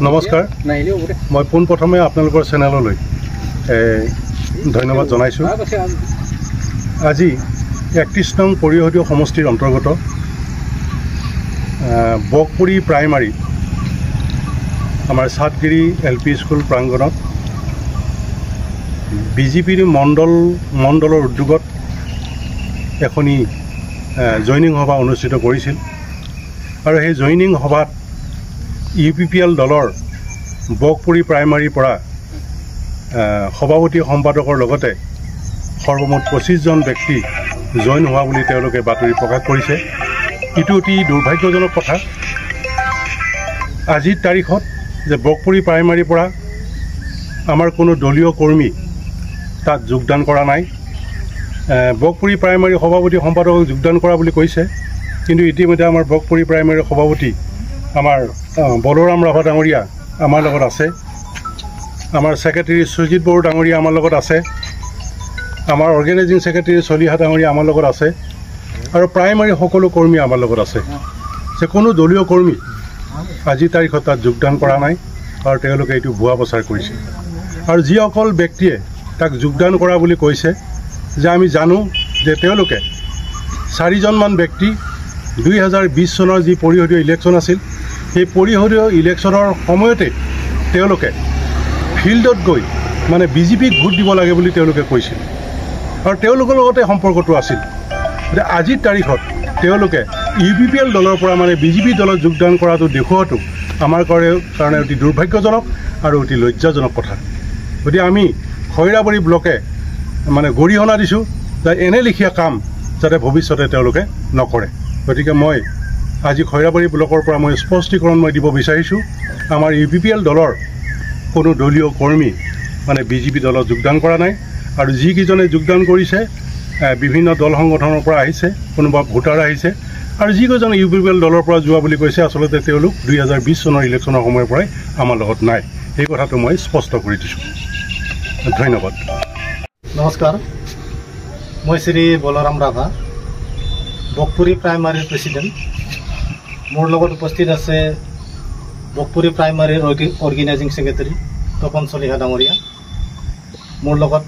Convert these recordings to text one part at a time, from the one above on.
নমস্কাৰ মই পোনপ্ৰথমে আপোনালোকৰ চেনেললৈ ধন্যবাদ জনাইছোঁ। আজি ৩১ নং পৰিষদীয় সমষ্টিৰ অন্তৰ্গত বকপুৰী প্ৰাইমাৰী আমাৰ সাতগিৰি LP স্কুল প্ৰাংগণত বিজেপিৰ মণ্ডলৰ উদ্যোগত এখনি জইনিং সভা অনুষ্ঠিত কৰিছিল আৰু সেই জইনিং সভাত UPPL দলৰ বকপুৰী প্ৰাইমাৰীৰ পৰা সভাপতি সম্পাদকৰ লগতে সৰ্বমুঠ 25 জন ব্যক্তি জইন হোৱা বুলি তেওঁলোকে বাতৰি প্ৰকাশ কৰিছে। ইটো অতি দুৰ্ভাগ্যজনক কথা। আজিৰ তাৰিখত যে বকপুৰী প্ৰাইমাৰীৰ পৰা আমাৰ কোনো দলীয় কৰ্মী তাত যোগদান কৰা নাই। বকপুৰী প্ৰাইমাৰী সভাপতি সম্পাদকক যোগদান কৰা বুলি কৈছে, কিন্তু ইতিমধ্যে আমাৰ বকপুৰী প্ৰাইমাৰীৰ সভাপতি আমাৰ বলৰাম ৰাভা ডাঙৰীয়া আমাৰ লগত আছে, আমাৰ ছেক্ৰেটাৰী সুজিত বড়ো ডাঙৰীয়া আমাৰ লগত আছে, আমাৰ অৰ্গেনাইজিং ছেক্ৰেটাৰী চলিহা ডাঙৰীয়া আমাৰ লগত আছে আৰু প্ৰাইমাৰী সকলো কৰ্মী আমাৰ লগত আছে। যে কোনো দলীয় কৰ্মী আজিৰ তাৰিখত তাত যোগদান কৰা নাই আৰু তেওঁলোকে এইটো ভুৱা প্ৰচাৰ কৰিছে। আৰু যিসকল ব্যক্তিয়ে তাক যোগদান কৰা বুলি কৈছে, যে আমি জানো যে তেওঁলোকে 4জনমান ব্যক্তি 2020 চনৰ যি পৰিষদীয় ইলেকশ্যন আছিল, সেই পৰিষদীয় ইলেকশ্যনৰ সময়তে তেওঁলোকে ফিল্ডত গৈ মানে বিজেপিক ভোট দিব লাগে বুলি তেওঁলোকে কৈছিল আৰু তেওঁলোকৰ লগতে সম্পৰ্কটো আছিল। আজিৰ তাৰিখত তেওঁলোকে UPPL দলৰ পৰা মানে বিজেপি দলত যোগদান কৰাটো দেখুওৱাটো আমাৰ কাৰণে অতি দুৰ্ভাগ্যজনক আৰু অতি লজ্জাজনক কথা। গতিকে আমি খৈৰাবাৰী ব্লকে মানে গৰিহণা দিছোঁ যে এনে লিখীয়া কাম যাতে ভৱিষ্যতে তেওঁলোকে নকৰে। গতিকে মই আজি খৈৰাবাৰী ব্লকৰ পৰা মই স্পষ্টীকৰণ মই দিব বিচাৰিছোঁ, আমাৰ UPPL দলৰ কোনো দলীয় কৰ্মী মানে বিজেপি দলত যোগদান কৰা নাই আৰু যিকেইজনে যোগদান কৰিছে বিভিন্ন দল সংগঠনৰ পৰা আহিছে, কোনোবা ভোটাৰ আহিছে আৰু যিকেইজনে UPPL দলৰ পৰা যোৱা বুলি কৈছে আচলতে তেওঁলোক 2020 চনৰ ইলেকশ্যনৰ সময়ৰ পৰাই আমাৰ লগত নাই। এই কথাটো মই স্পষ্ট কৰি দিছোঁ। ধন্যবাদ। নমস্কাৰ, মই শ্ৰী বলৰাম ৰাভা, বকপুৰী প্ৰাইমাৰীৰ প্ৰেছিডেণ্ট। মোৰ লগত উপস্থিত আছে বকপুৰী প্ৰাইমাৰীৰ অৰ্গেনাইজিং ছেক্ৰেটাৰী তপন চলিহা ডাঙৰীয়া, মোৰ লগত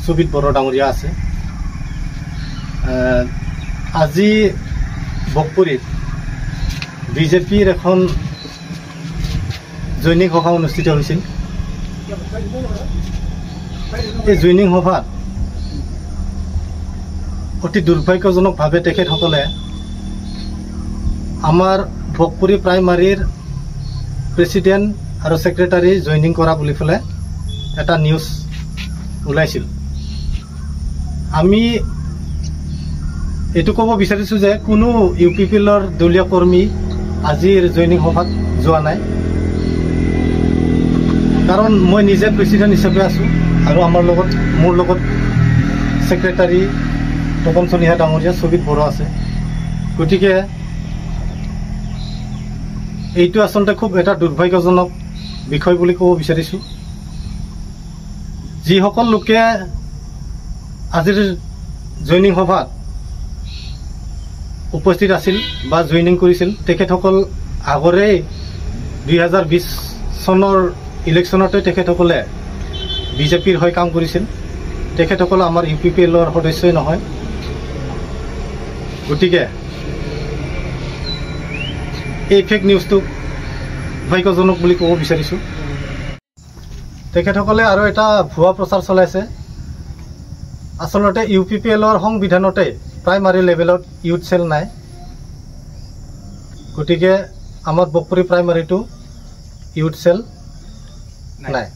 সুজিত বড়ো ডাঙৰীয়া আছে। আজি বকপুৰীত বিজেপিৰ এখন জইনিং সভা অনুষ্ঠিত হৈছিল। এই জইনিং সভাত অতি দুৰ্ভাগ্যজনকভাৱে তেখেতসকলে আমাৰ বকপুৰী প্ৰাইমাৰীৰ প্ৰেছিডেণ্ট আৰু ছেক্ৰেটাৰী জইনিং কৰা বুলি পেলাই এটা নিউজ ওলাইছিল। আমি এইটো ক'ব বিচাৰিছোঁ যে কোনো UPPLৰ দলীয় কৰ্মী আজিৰ জইনিং সভাত যোৱা নাই, কাৰণ মই নিজে প্ৰেছিডেণ্ট হিচাপে আছোঁ আৰু মোৰ লগত ছেক্ৰেটাৰী তপন চলিহা ডাঙৰীয়া সুজিত বড়ো আছে। গতিকে এইটো আচলতে খুব এটা দুৰ্ভাগ্যজনক বিষয় বুলি ক'ব বিচাৰিছোঁ। যিসকল লোকে আজিৰ জইনিং সভাত উপস্থিত আছিল বা জইনিং কৰিছিল, তেখেতসকল আগৰেই 2020 চনৰ ইলেকশ্যনতে তেখেতসকলে বিজেপিৰ হৈ কাম কৰিছিল। তেখেতসকল আমাৰ UPPLৰ সদস্যই নহয়। গতিকে এই ফেক নিউজটো দুৰ্ভাগ্যজনক বুলি ক'ব বিচাৰিছোঁ। তেখেতসকলে আৰু এটা ভুৱা প্ৰচাৰ চলাইছে। আচলতে UPPLৰ সংবিধানতে প্ৰাইমাৰী লেভেলত ইউথ চেল নাই। গতিকে আমাৰ বকপুৰী প্ৰাইমাৰীটো ইউথ চেল নাই।